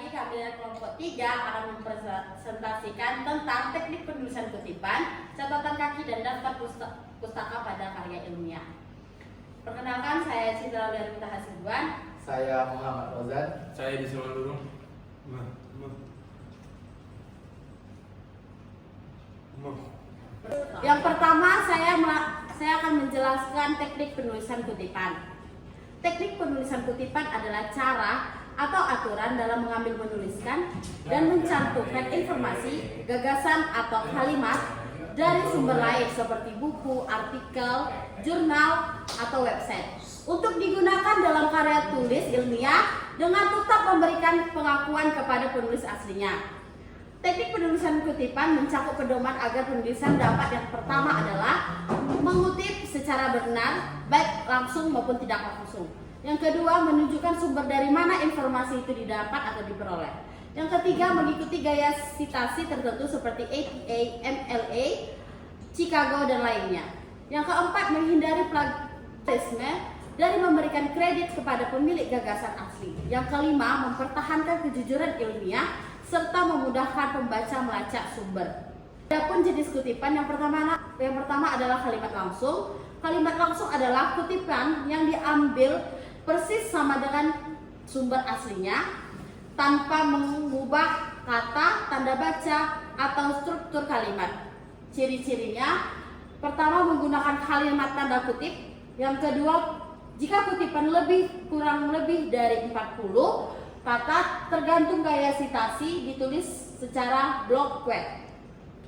lagi kami dari kelompok 3 akan mempresentasikan tentang teknik penulisan kutipan, catatan kaki dan daftar pustaka pada karya ilmiah. Perkenalkan, saya Citra dari Mita Hasibuan. Saya Muhammad Rozan. Saya di Sulawesi dulu. Yang pertama saya akan menjelaskan teknik penulisan kutipan. Teknik penulisan kutipan adalah cara atau aturan dalam mengambil, menuliskan, dan mencantumkan informasi, gagasan, atau kalimat dari sumber lain seperti buku, artikel, jurnal, atau website untuk digunakan dalam karya tulis ilmiah dengan tetap memberikan pengakuan kepada penulis aslinya. Teknik penulisan kutipan mencakup pedoman agar penulisan dapat. Yang pertama adalah mengutip secara benar, baik langsung maupun tidak langsung. Yang kedua, menunjukkan sumber dari mana informasi itu didapat atau diperoleh. Yang ketiga, mengikuti gaya sitasi tertentu seperti APA, MLA, Chicago, dan lainnya. Yang keempat, menghindari plagiarisme dari memberikan kredit kepada pemilik gagasan asli. Yang kelima, mempertahankan kejujuran ilmiah serta memudahkan pembaca melacak sumber. Adapun jenis kutipan yang pertama adalah kalimat langsung. Kalimat langsung adalah kutipan yang diambil persis sama dengan sumber aslinya tanpa mengubah kata, tanda baca, atau struktur kalimat. Ciri-cirinya, pertama menggunakan kalimat tanda kutip. Yang kedua, jika kutipan kurang lebih dari 40 kata tergantung gaya sitasi, ditulis secara blok quote.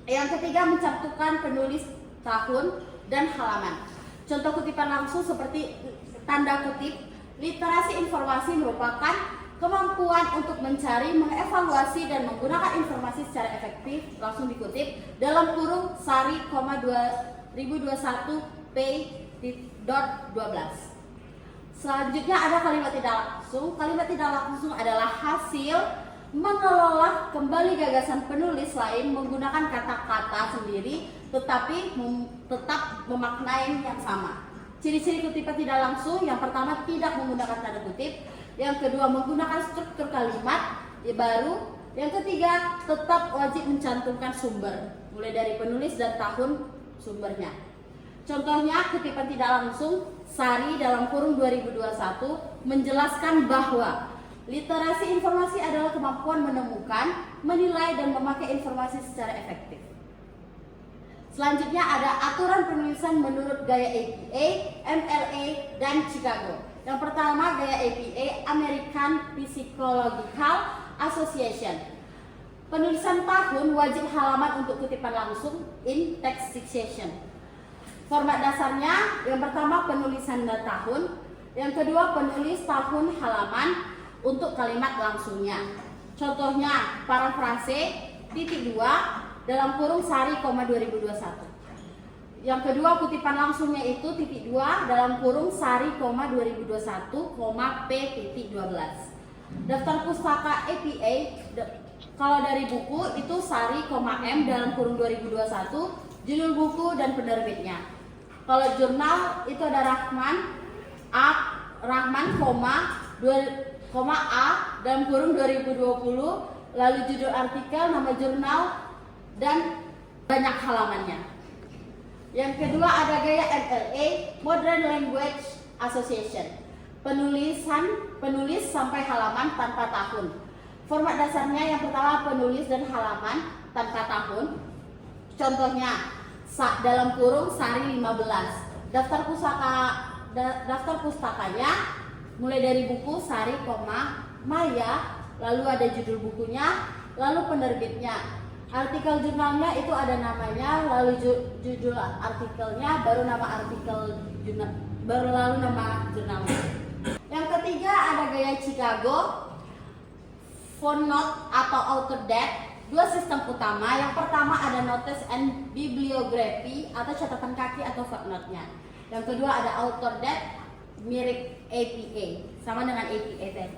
Yang ketiga, mencantumkan penulis, tahun, dan halaman. Contoh kutipan langsung seperti tanda kutip. Literasi informasi merupakan kemampuan untuk mencari, mengevaluasi, dan menggunakan informasi secara efektif. Langsung dikutip dalam kurung Sari, 2021 p.12. Selanjutnya ada kalimat tidak langsung. Kalimat tidak langsung adalah hasil mengelola kembali gagasan penulis lain menggunakan kata-kata sendiri tetapi tetap memaknai yang sama. Ciri-ciri kutipan tidak langsung, yang pertama tidak menggunakan tanda kutip, yang kedua menggunakan struktur kalimat baru, yang ketiga tetap wajib mencantumkan sumber mulai dari penulis dan tahun sumbernya. Contohnya kutipan tidak langsung Sari dalam kurung 2021 menjelaskan bahwa literasi informasi adalah kemampuan menemukan, menilai, dan memakai informasi secara efektif. Selanjutnya ada aturan penulisan menurut gaya APA, MLA, dan Chicago. Yang pertama gaya APA, American Psychological Association. Penulisan tahun wajib halaman untuk kutipan langsung in text succession. Format dasarnya, yang pertama penulisan tahun, yang kedua penulis tahun halaman untuk kalimat langsungnya. Contohnya parafrase titik 2 dalam kurung Sari, 2021. Yang kedua kutipan langsungnya itu titik 2 dalam kurung Sari, 2021, p.12. Daftar pustaka APA kalau dari buku itu Sari, M dalam kurung 2021, judul buku dan penerbitnya. Kalau jurnal itu ada Rahman, A dalam kurung 2020, lalu judul artikel, nama jurnal, dan banyak halamannya. Yang kedua ada gaya MLA, Modern Language Association. Penulis sampai halaman tanpa tahun. Format dasarnya yang pertama penulis dan halaman tanpa tahun. Contohnya dalam kurung Sari 15. Daftar pustakanya mulai dari buku Sari, Maya, lalu ada judul bukunya, lalu penerbitnya. Artikel jurnalnya itu ada namanya, lalu judul artikelnya, baru nama artikel jurnal, baru lalu nama jurnalnya. Yang ketiga ada gaya Chicago, footnote atau author date. Dua sistem utama. Yang pertama ada notice and bibliography atau catatan kaki atau footnote-nya. Yang kedua ada author date, mirip APA, sama dengan APA tadi.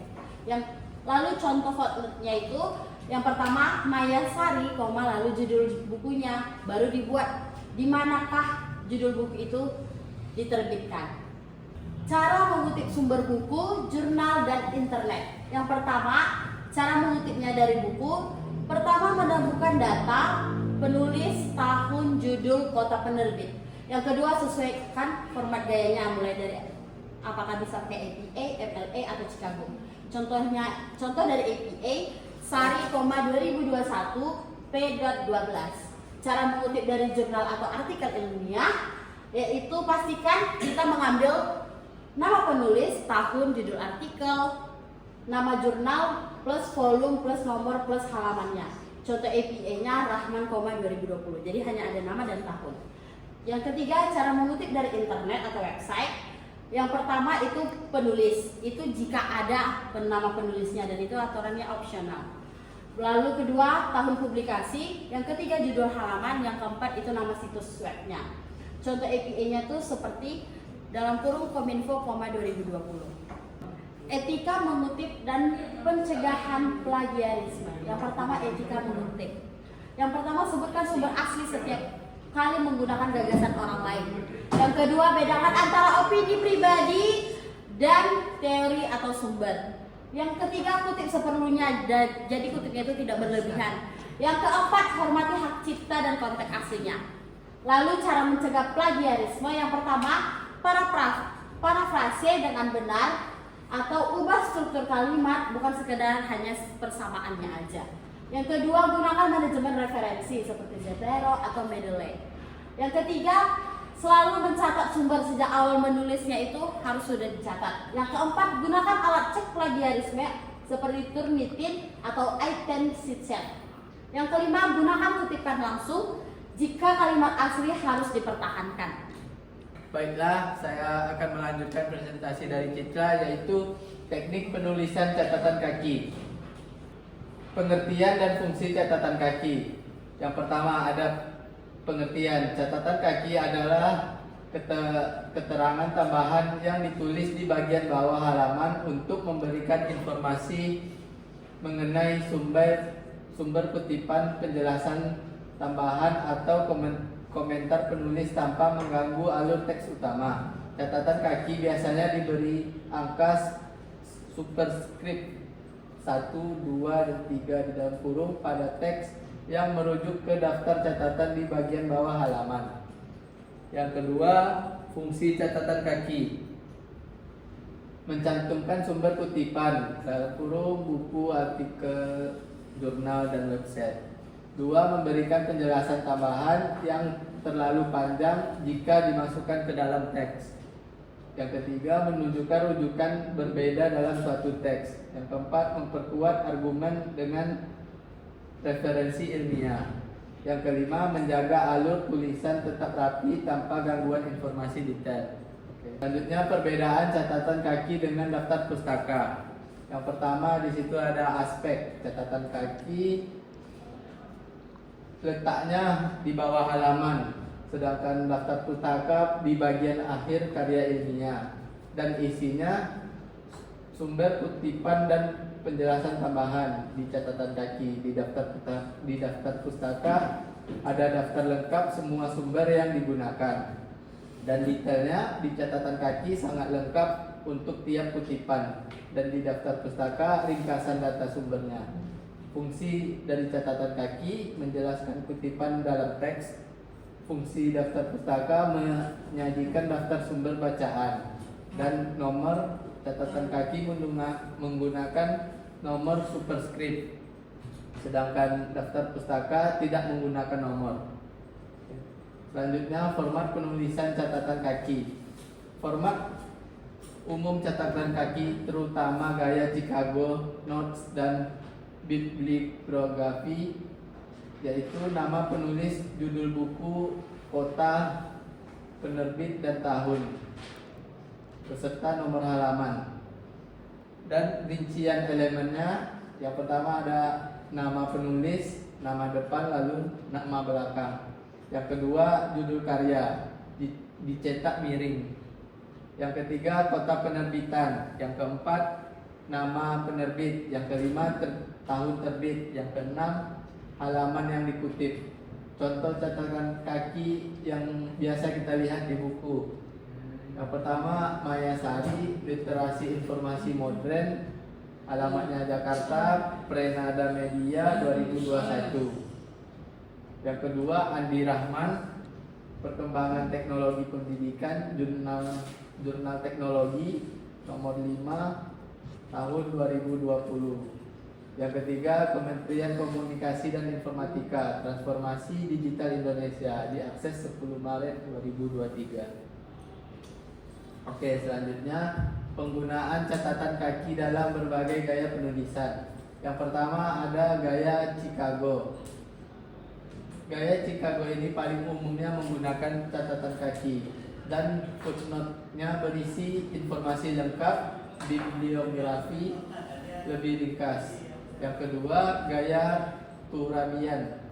Lalu contoh footnote-nya itu yang pertama Maya Sari, lalu judul bukunya, baru dibuat di manakah judul buku itu diterbitkan. Cara mengutip sumber buku, jurnal, dan internet. Yang pertama, cara mengutip dari buku. Pertama, menemukan data, penulis, tahun, judul, kota penerbit. Yang kedua, sesuaikan format gayanya, mulai dari apakah bisa pakai APA, FLA, atau Chicago. Contoh dari APA, Sari, 2021, P.12. Cara mengutip dari jurnal atau artikel ilmiah, yaitu pastikan kita mengambil nama penulis, tahun, judul artikel, nama jurnal, plus volume, plus nomor, plus halamannya. Contoh APA-nya Rahman, 2020. Jadi hanya ada nama dan tahun. Yang ketiga, cara mengutip dari internet atau website. Yang pertama itu penulis. Itu jika ada nama penulisnya, dan itu aturannya opsional. Lalu kedua, tahun publikasi. Yang ketiga, judul halaman. Yang keempat itu nama situs webnya. Contoh APA-nya tuh seperti dalam kurung Kominfo, 2020. Etika mengutip dan pencegahan plagiarisme. Yang pertama, etika mengutip. Yang pertama, sebutkan sumber asli setiap kali menggunakan gagasan orang lain. Yang kedua, bedakan antara opini pribadi dan teori atau sumber. Yang ketiga, kutip seperlunya, jadi kutipnya itu tidak berlebihan. Yang keempat, hormati hak cipta dan konteks aslinya. Lalu cara mencegah plagiarisme, yang pertama, parafrase dengan benar atau ubah struktur kalimat, bukan sekedar hanya persamaannya aja. Yang kedua, gunakan manajemen referensi seperti Zotero atau Mendeley. Yang ketiga, selalu mencatat sumber sejak awal menulisnya, itu harus sudah dicatat. Yang keempat, gunakan alat cek plagiarisme seperti Turnitin atau item sheet. Yang kelima, gunakan kutipan langsung jika kalimat asli harus dipertahankan. Baiklah, saya akan melanjutkan presentasi dari Citra, yaitu teknik penulisan catatan kaki. Pengertian dan fungsi catatan kaki. Yang pertama ada pengertian. Catatan kaki adalah keterangan tambahan yang ditulis di bagian bawah halaman untuk memberikan informasi mengenai sumber kutipan, penjelasan tambahan atau komentar penulis tanpa mengganggu alur teks utama. Catatan kaki biasanya diberi angka superscript 1, 2, dan 3 di dalam kurung pada teks yang merujuk ke daftar catatan di bagian bawah halaman. Yang kedua, fungsi catatan kaki. Mencantumkan sumber kutipan dalam kurung buku, artikel, jurnal, dan website. Dua, memberikan penjelasan tambahan yang terlalu panjang jika dimasukkan ke dalam teks. Yang ketiga, menunjukkan rujukan berbeda dalam suatu teks. Yang keempat, memperkuat argumen dengan referensi ilmiah. Yang kelima, menjaga alur tulisan tetap rapi tanpa gangguan informasi detail. Selanjutnya, perbedaan catatan kaki dengan daftar pustaka. Yang pertama, di situ ada aspek catatan kaki letaknya di bawah halaman, sedangkan daftar pustaka di bagian akhir karya ilmiah, dan isinya sumber kutipan dan penjelasan tambahan di catatan kaki. Di daftar pustaka ada daftar lengkap semua sumber yang digunakan, dan detailnya di catatan kaki sangat lengkap untuk tiap kutipan, dan di daftar pustaka ringkasan data sumbernya. Fungsi dari catatan kaki menjelaskan kutipan dalam teks. Fungsi daftar pustaka menyajikan daftar sumber bacaan, dan nomor catatan kaki menggunakan nomor superscript, sedangkan daftar pustaka tidak menggunakan nomor. Selanjutnya, format penulisan catatan kaki. Format umum catatan kaki terutama gaya Chicago, Notes, dan bibliografi, yaitu nama penulis, judul buku, kota, penerbit, dan tahun, beserta nomor halaman. Dan rincian elemennya, yang pertama ada nama penulis, nama depan, lalu nama belakang. Yang kedua, judul karya, dicetak miring. Yang ketiga, kota penerbitan. Yang keempat, nama penerbit. Yang kelima, tahun terbit. Yang keenam, halaman yang dikutip. Contoh catatan kaki yang biasa kita lihat di buku. Yang pertama, Maya Sari, literasi informasi modern. Alamatnya Jakarta, Prenada Media 2021. Yang kedua, Andi Rahman, Perkembangan Teknologi Pendidikan, Jurnal Teknologi nomor 5 tahun 2020. Yang ketiga, Kementerian Komunikasi dan Informatika, Transformasi Digital Indonesia, diakses 10 Maret 2023. Oke, selanjutnya penggunaan catatan kaki dalam berbagai gaya penulisan. Yang pertama ada gaya Chicago. Gaya Chicago ini paling umumnya menggunakan catatan kaki dan footnote-nya berisi informasi lengkap, bibliografi lebih ringkas. Yang kedua, gaya Turabian.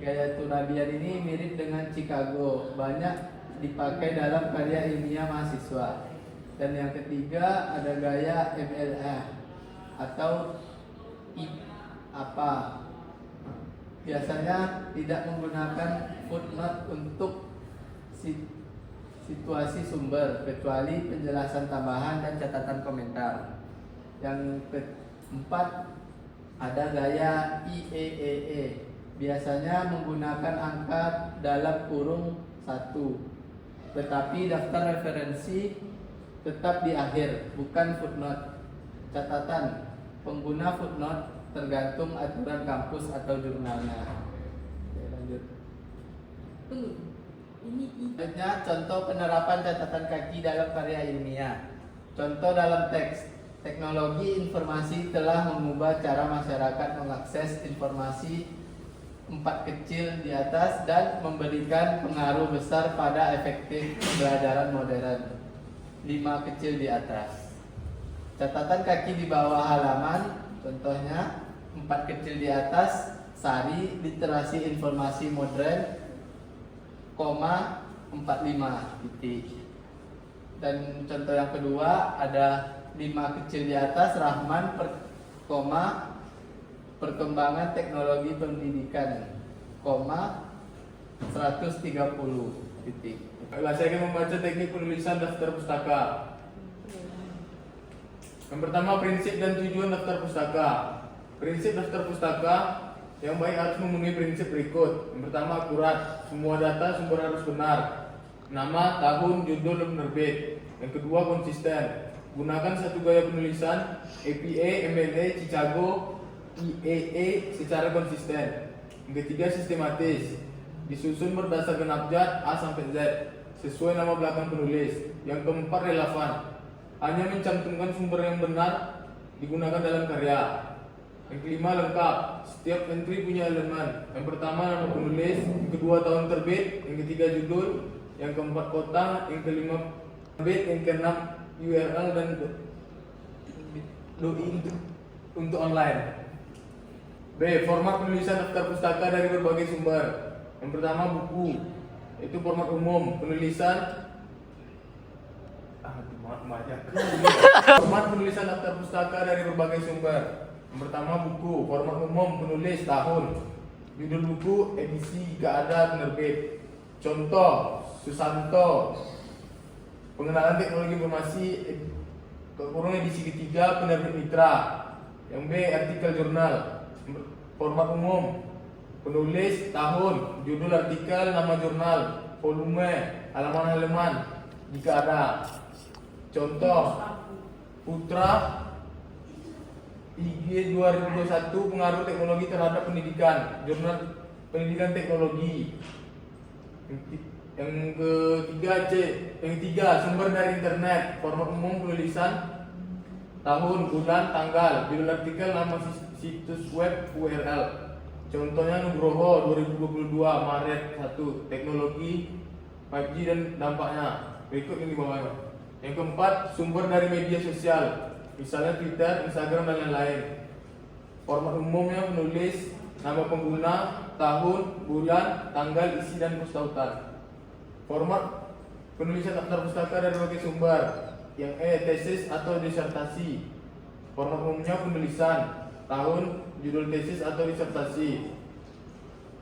Gaya Turabian ini mirip dengan Chicago, banyak dipakai dalam karya ilmiah mahasiswa. Dan yang ketiga ada gaya MLA atau apa. Biasanya tidak menggunakan footnote untuk situasi sumber kecuali penjelasan tambahan dan catatan komentar. Yang keempat ada gaya IEEE, biasanya menggunakan angka dalam kurung 1, tetapi daftar referensi tetap di akhir, bukan footnote. Catatan, pengguna footnote tergantung aturan kampus atau jurnalnya. Oke, lanjut. Selanjutnya, contoh penerapan catatan kaki dalam karya ilmiah. Contoh dalam teks. Teknologi informasi telah mengubah cara masyarakat mengakses informasi 4 kecil di atas dan memberikan pengaruh besar pada efektif pembelajaran modern. 5 kecil di atas. Catatan kaki di bawah halaman, contohnya 4 kecil di atas, sari literasi informasi modern, 45 titik. Dan contoh yang kedua ada 5 kecil di atas, Rahman perkembangan teknologi pendidikan, 130 titik. Baiklah, saya akan membaca teknik penulisan daftar pustaka. Yang pertama, prinsip dan tujuan daftar pustaka. Prinsip daftar pustaka yang baik harus memenuhi prinsip berikut. Yang pertama, akurat. Semua data sumber harus benar. Nama, tahun, judul, dan penerbit. Yang kedua, konsisten. Gunakan satu gaya penulisan APA, MLA, Chicago, IEE secara konsisten. Yang ketiga, sistematis. Disusun berdasarkan abjad A sampai Z sesuai nama belakang penulis. Yang keempat, relevan. Hanya mencantumkan sumber yang benar digunakan dalam karya. Yang kelima, lengkap. Setiap entry punya elemen. Yang pertama, nama penulis. Yang kedua, tahun terbit. Yang ketiga, judul. Yang keempat, kota. Yang kelima, terbit. Yang keenam, URL dan doi untuk online. B. Format penulisan daftar pustaka dari berbagai sumber. Yang pertama, buku. Itu format umum. Penulisan format penulisan daftar pustaka dari berbagai sumber. Yang pertama, buku. Format umum, penulis, tahun. Judul buku, edisi jika ada, penerbit. Contoh, Susanto. Pengenalan teknologi informasi, kurung edisi ketiga, penerbit mitra. Yang B, artikel jurnal. Format umum, penulis, tahun, judul artikel, nama jurnal, volume, halaman-halaman jika ada. Contoh, Putra IG 2021, pengaruh teknologi terhadap pendidikan, jurnal pendidikan teknologi. Yang ketiga, sumber dari internet. Format umum, penulisan, tahun, bulan, tanggal, judul artikel, nama situs web, URL. Contohnya Nugroho 2022 Maret 1, teknologi 5G dan dampaknya. Berikut ini bawahnya. Yang keempat, sumber dari media sosial, misalnya Twitter, Instagram, dan lain-lain. Format umumnya penulis, nama pengguna, tahun, bulan, tanggal, isi, dan pustautan. Format penulisan daftar pustaka dari berbagai sumber. Yang E, tesis atau disertasi. Format umumnya penulisan, tahun, judul tesis atau disertasi,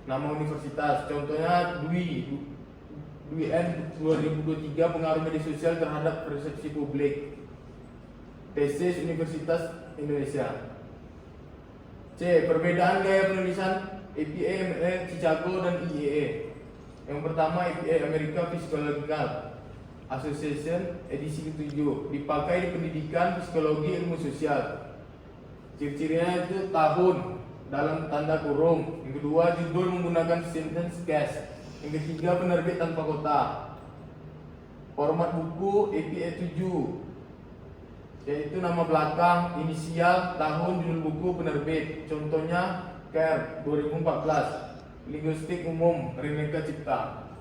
nama universitas. Contohnya Dwi N 2023, pengaruh media sosial terhadap persepsi publik. Tesis, Universitas Indonesia. C. Perbedaan gaya penulisan APA, MLA, Chicago, dan IEA. Yang pertama, APA America Psychological Association edisi ke-7, dipakai di pendidikan psikologi ilmu sosial. Ciri-cirinya itu tahun dalam tanda kurung. Yang kedua, judul menggunakan sentence case. Yang ketiga, penerbit tanpa kota. Format buku APA 7, yaitu nama belakang, inisial, tahun, judul buku, penerbit. Contohnya CARE 2014, Linguistik Umum, Rineka Cipta.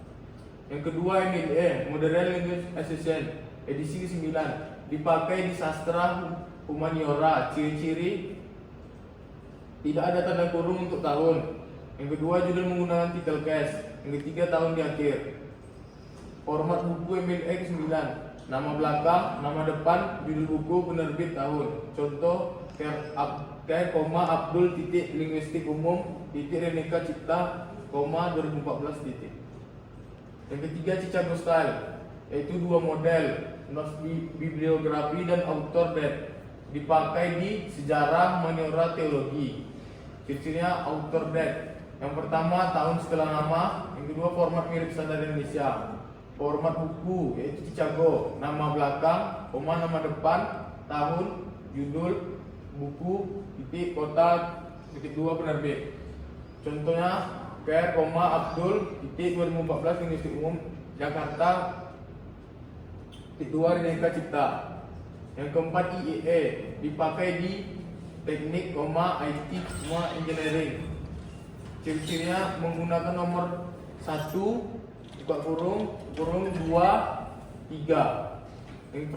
Yang kedua, MLA, Modern Language Association, edisi ke-9, dipakai di sastra humaniora. Ciri-ciri, tidak ada tanda kurung untuk tahun. Yang kedua, judul menggunakan title case. Yang ketiga, tahun di akhir. Format buku MLA ke-9, nama belakang, nama depan, judul buku, penerbit, tahun. Contoh, Abdul titik Linguistik Umum titik Rineka Cipta, 2014 titik. Yang ketiga, Chicago Style, yaitu 2 model, notes bibliografi dan author date, dipakai di sejarah, humaniora, teologi. Ciri-cirinya author date. Yang pertama, tahun setelah nama. Yang kedua, format mirip standar Indonesia. Format buku yaitu Chicago, nama belakang, nama depan, tahun, judul buku, titik, kota, titik 2, penerbit. Contohnya CARE, Abdul, titik 2014, Linguistik Umum, Jakarta, titik 2, Rineka Cipta. Yang keempat, IEA, dipakai di teknik, IT, engineering. Ciri-cirinya menggunakan nomor 1, buka kurung 2, 3. Yang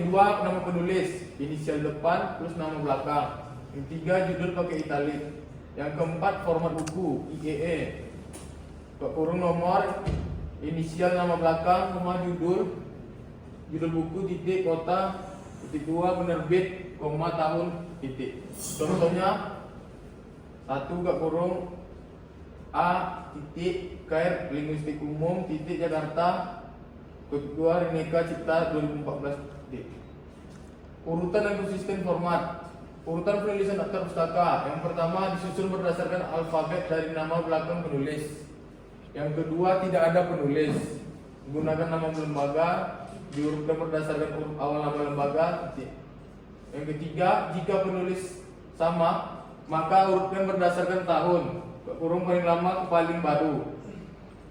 kedua, nama penulis, inisial depan plus nama belakang. Yang tiga, judul pakai italik. Yang keempat, format buku, IEE, buka kurung nomor, inisial nama belakang, judul buku, titik, kota, titik 2, penerbit, tahun, titik. Contohnya, 1, buka kurung A titik CARE Linguistik Umum titik Jakarta, kedua Rineka Cipta 2014 titik. Urutan dan konsisten format. Urutan penulisan daftar pustaka. Yang pertama, disusun berdasarkan alfabet dari nama belakang penulis. Yang kedua, tidak ada penulis. Gunakan nama lembaga, diurutkan berdasarkan huruf awal nama lembaga titik. Yang ketiga, jika penulis sama, maka urutkan berdasarkan tahun, kurung paling lama ke paling baru.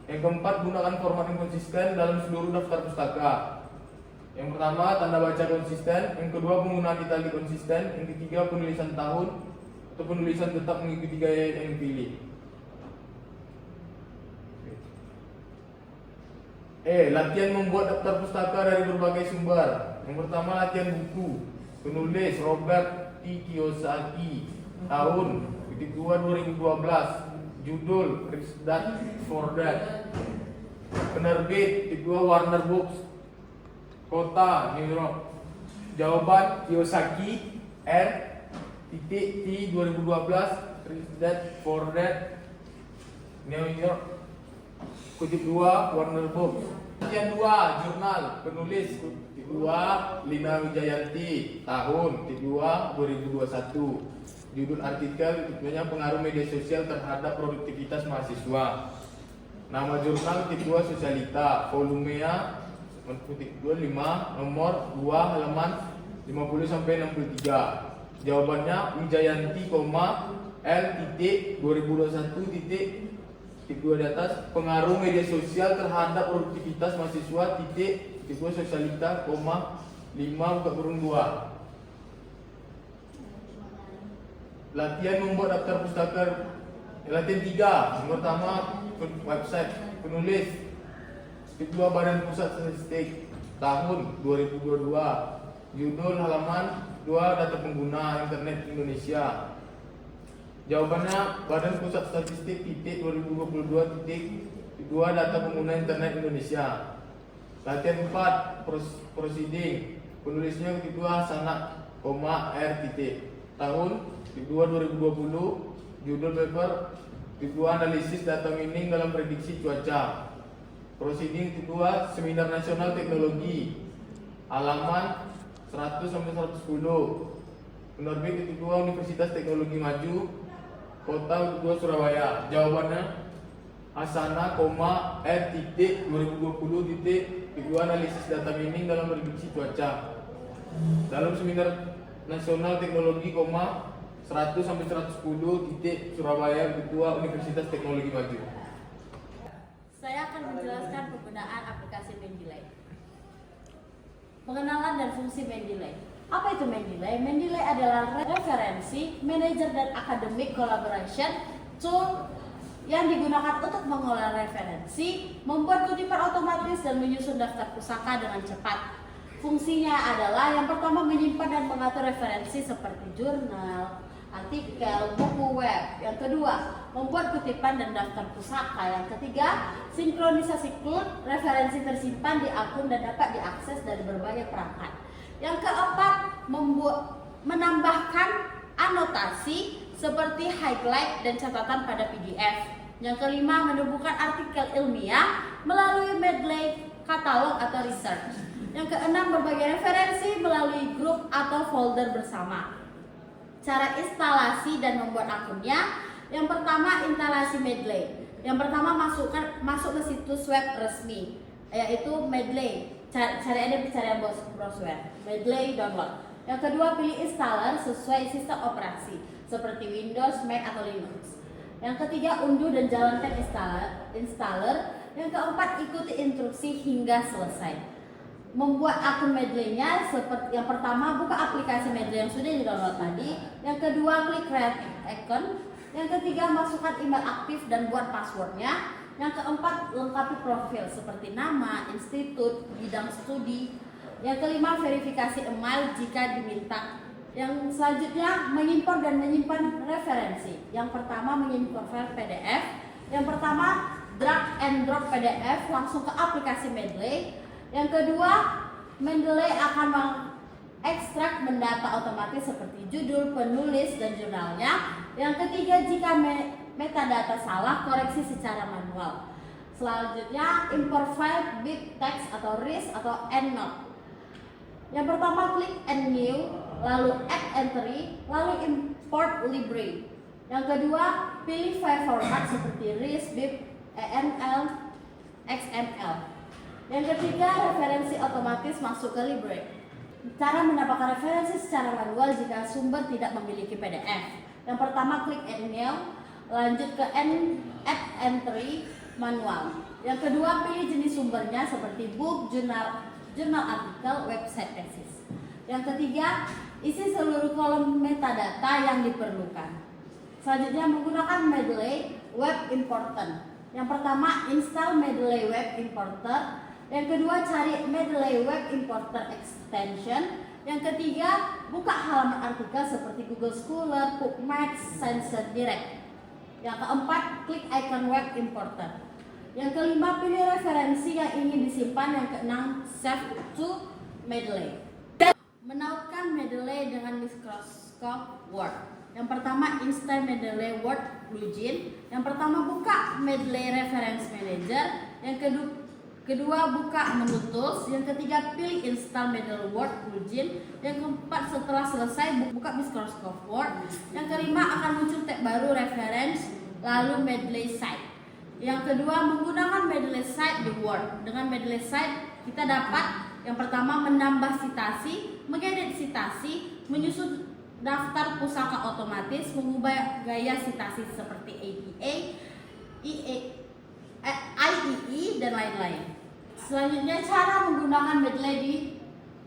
Yang keempat, gunakan format yang konsisten dalam seluruh daftar pustaka. Yang pertama, tanda baca konsisten. Yang kedua, penggunaan italik konsisten. Yang ketiga, penulisan tahun atau penulisan tetap mengikuti gaya yang dipilih. Latihan membuat daftar pustaka dari berbagai sumber. Yang pertama, latihan buku. Penulis Robert T. Kiyosaki, tahun 2012. Judul Rich Dad Poor Dad. Penerbit 2, Warner Books. Kota New York. Jawaban, Kiyosaki R. T 2012, Rich Dad Poor Dad, New York. Kutip 2, Warner Books. Yang 2, jurnal penulis. Kutip 2, Lina Wijayanti, tahun 2021. Judul artikel tentunya pengaruh media sosial terhadap produktivitas mahasiswa. Nama jurnal titik 2, Sosialita, volumenya titik 2, 5, nomor 2, halaman 50 sampai 63. Jawabannya Wijayanti, L titik 2021 titik 2 di atas, pengaruh media sosial terhadap produktivitas mahasiswa titik 2, Sosialita, 5, buka kurung 2. Latihan membuat daftar pustaka. Latihan 3. Yang pertama, website penulis. Kedua, Badan Pusat Statistik, tahun 2022. Judul, halaman 2, data pengguna internet Indonesia. Jawabannya, Badan Pusat Statistik titik 2022 titik 2, data pengguna internet Indonesia. Latihan 4, proceeding. Penulisnya titik 2, Sanak, R titik, tahun 2020. Judul paper titik 2, analisis data mining dalam prediksi cuaca. Proceeding titik 2, Seminar Nasional Teknologi, halaman 100 sampai 110. Penerbit titik 2 Universitas Teknologi Maju, Kota 2 Surabaya. Jawabannya Asana, R.2020 analisis data mining dalam prediksi cuaca. Dalam seminar nasional teknologi, 100 sampai 110 Surabaya, Ketua Universitas Teknologi Maju. Saya akan menjelaskan penggunaan aplikasi Mendeley. Pengenalan dan fungsi Mendeley. Apa itu Mendeley? Mendeley adalah referensi, manager dan academic collaboration tool yang digunakan untuk mengolah referensi, membuat kutipan otomatis dan menyusun daftar pusaka dengan cepat. Fungsinya adalah yang pertama menyimpan dan mengatur referensi seperti jurnal, artikel, buku web. Yang kedua, membuat kutipan dan daftar pusaka. Yang ketiga, sinkronisasi cloud, referensi tersimpan di akun dan dapat diakses dari berbagai perangkat. Yang keempat, menambahkan anotasi seperti highlight dan catatan pada PDF. Yang kelima, menemukan artikel ilmiah melalui Mendeley katalog atau research. Yang keenam, berbagi referensi melalui grup atau folder bersama. Cara instalasi dan membuat akunnya. Yang pertama, instalasi Mendeley. Yang pertama, masuk ke situs web resmi, yaitu Mendeley. Cari aja pencarian browser Mendeley download. Yang kedua, pilih installer sesuai sistem operasi seperti Windows, Mac atau Linux. Yang ketiga, unduh dan jalankan installer. Yang keempat, ikuti instruksi hingga selesai. Membuat akun Mendeley-nya seperti yang pertama, buka aplikasi Mendeley yang sudah di-download tadi. Yang kedua, klik create account. Yang ketiga, masukkan email aktif dan buat passwordnya. Yang keempat, lengkapi profil seperti nama, institut, bidang studi. Yang kelima, verifikasi email jika diminta. Yang selanjutnya, mengimpor dan menyimpan referensi. Yang pertama, mengimpor file PDF. Yang pertama, drag and drop PDF langsung ke aplikasi Mendeley. Yang kedua, Mendeley akan mengekstrak mendata otomatis seperti judul, penulis, dan jurnalnya. Yang ketiga, jika metadata salah, koreksi secara manual. Selanjutnya, import file bit text atau RIS atau EndNote. Yang pertama, klik Add New, lalu Add Entry, lalu Import Library. Yang kedua, pilih file format seperti RIS, BIP, ENL, XML. Yang ketiga, referensi otomatis masuk ke library. Cara menambahkan referensi secara manual jika sumber tidak memiliki PDF. Yang pertama, klik Add New, lanjut ke Add Entry manual. Yang kedua, pilih jenis sumbernya seperti book, jurnal artikel, website tesis. Yang ketiga, isi seluruh kolom metadata yang diperlukan. Selanjutnya, menggunakan Mendeley Web Importer. Yang pertama, install Mendeley Web Importer. Yang kedua, cari Mendeley Web Importer extension. Yang ketiga, buka halaman artikel seperti Google Scholar, PubMed, Science Direct. Yang keempat, klik icon Web Importer. Yang kelima, pilih referensi yang ingin disimpan. Yang keenam, save to Mendeley. Menautkan Mendeley dengan Microsoft Word. Yang pertama, install Mendeley Word plugin. Yang pertama, buka Mendeley Reference Manager. Yang kedua, buka menu tools. Yang ketiga, pilih install Mendeley Word plugin. Yang keempat, setelah selesai, buka Microsoft Word. Yang kelima, akan muncul tab baru reference, lalu Mendeley Site. Yang kedua, menggunakan Mendeley Site di Word. Dengan Mendeley Site, kita dapat yang pertama, menambah citasi, mengedit citasi, menyusun daftar pusaka otomatis, mengubah gaya citasi seperti APA, IEE, dan lain-lain. Selanjutnya, cara menggunakan Mendeley di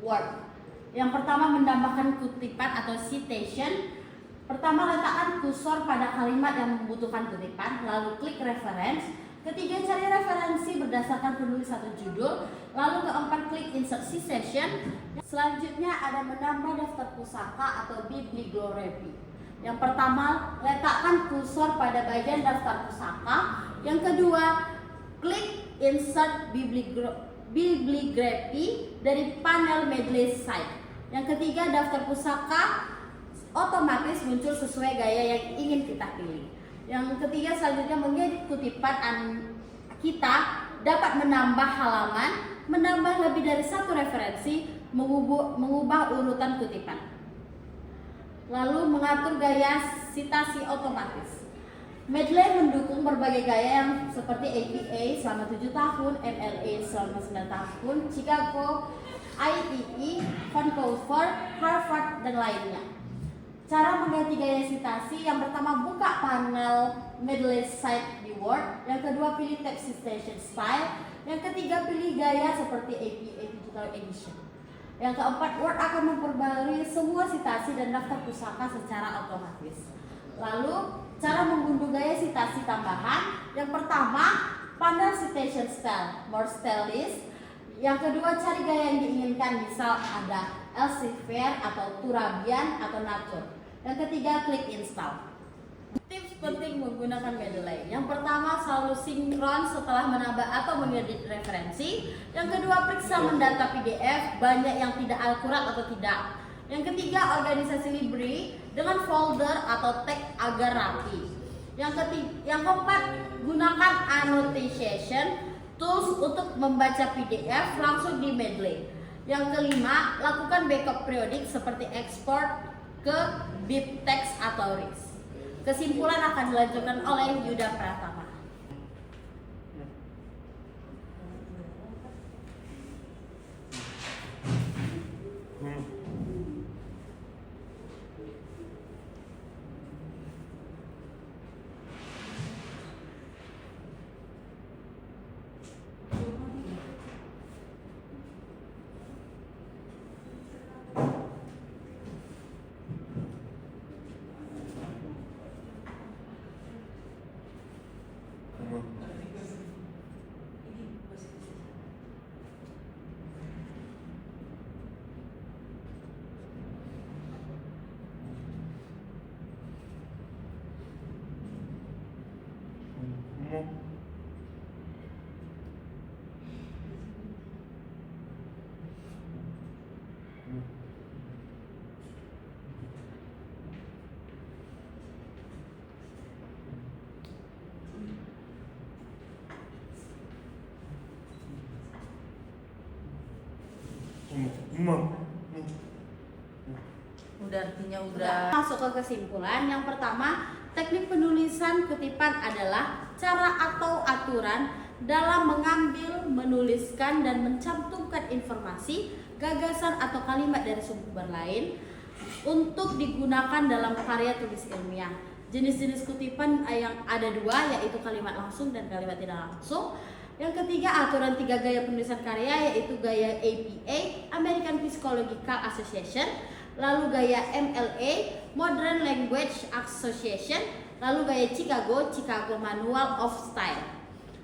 Word. Yang pertama, menambahkan kutipan atau citation. Pertama, letakkan kursor pada kalimat yang membutuhkan kutipan, lalu klik reference. Ketiga, cari referensi berdasarkan penulis atau judul. Lalu keempat, klik insert citation. Selanjutnya ada menambah daftar pusaka atau bibliography. Yang pertama, letakkan kursor pada bagian daftar pusaka. Yang kedua, klik insert bibliography dari panel Mendeley Site. Yang ketiga, daftar pusaka otomatis muncul sesuai gaya yang ingin kita pilih. Yang ketiga, selanjutnya mengedit kutipan kita dapat menambah halaman, menambah lebih dari satu referensi, mengubah urutan kutipan. Lalu mengatur gaya sitasi otomatis. Medley mendukung berbagai gaya yang seperti APA selama 7 tahun, MLA selama 9 tahun, Chicago, IEE, Vancouver, Harvard, dan lainnya. Cara mengganti gaya sitasi: yang pertama, buka panel Medley Site di Word. Yang kedua, pilih text citation style. Yang ketiga, pilih gaya seperti APA Digital Edition. Yang keempat, Word akan memperbarui semua sitasi dan daftar pusaka secara otomatis. Lalu, cara mengunduh gaya sitasi tambahan: yang pertama, panel citation style, more stylish. Yang kedua, cari gaya yang diinginkan, misal ada Elsevier atau Turabian atau Natur. Yang ketiga, klik install. Tips penting menggunakan Mendeley: yang pertama, selalu sinkron setelah menambah atau mengedit referensi. Yang kedua, periksa mendata PDF, banyak yang tidak akurat atau tidak. Yang ketiga, organisasi library dengan folder atau tag agar rapi. Yang keempat, gunakan annotation tools untuk membaca PDF langsung di Mendeley. Yang kelima, lakukan backup periodik seperti ekspor ke BibTeX atau RIS. Kesimpulan akan dilanjutkan oleh Yuda Pratama. Udah artinya udah. Masuk ke kesimpulan. Yang pertama, teknik penulisan kutipan adalah cara atau aturan dalam mengambil, menuliskan, dan mencantumkan informasi, gagasan, atau kalimat dari sumber lain untuk digunakan dalam karya tulis ilmiah. Jenis-jenis kutipan yang ada dua, yaitu kalimat langsung dan kalimat tidak langsung. Yang ketiga, aturan 3 gaya penulisan karya, yaitu gaya APA, American Psychological Association, lalu gaya MLA, Modern Language Association, lalu gaya Chicago, Chicago Manual of Style.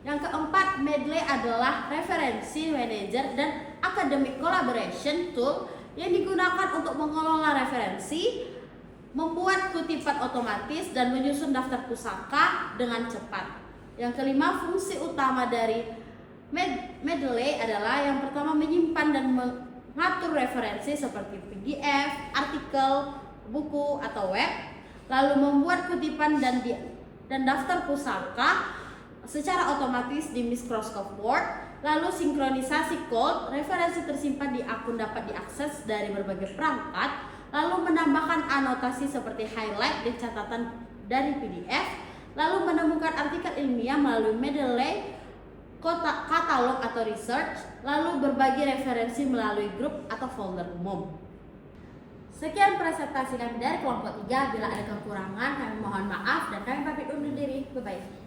Yang keempat, Mendeley adalah referensi manager dan academic collaboration tool yang digunakan untuk mengelola referensi, membuat kutipan otomatis, dan menyusun daftar pusaka dengan cepat. Yang kelima, fungsi utama dari Mendeley adalah yang pertama, menyimpan dan mengatur referensi seperti PDF, artikel, buku, atau web, lalu membuat kutipan dan daftar pusaka secara otomatis di Microsoft Word, lalu sinkronisasi code, referensi tersimpan di akun dapat diakses dari berbagai perangkat, lalu menambahkan anotasi seperti highlight dan catatan dari PDF, lalu menemukan artikel ilmiah melalui Mendeley katalog atau research, lalu berbagi referensi melalui grup atau folder umum. Sekian presentasi kami dari kelompok 3. Bila ada kekurangan, kami mohon maaf dan kami pamit undur diri. Bye-bye.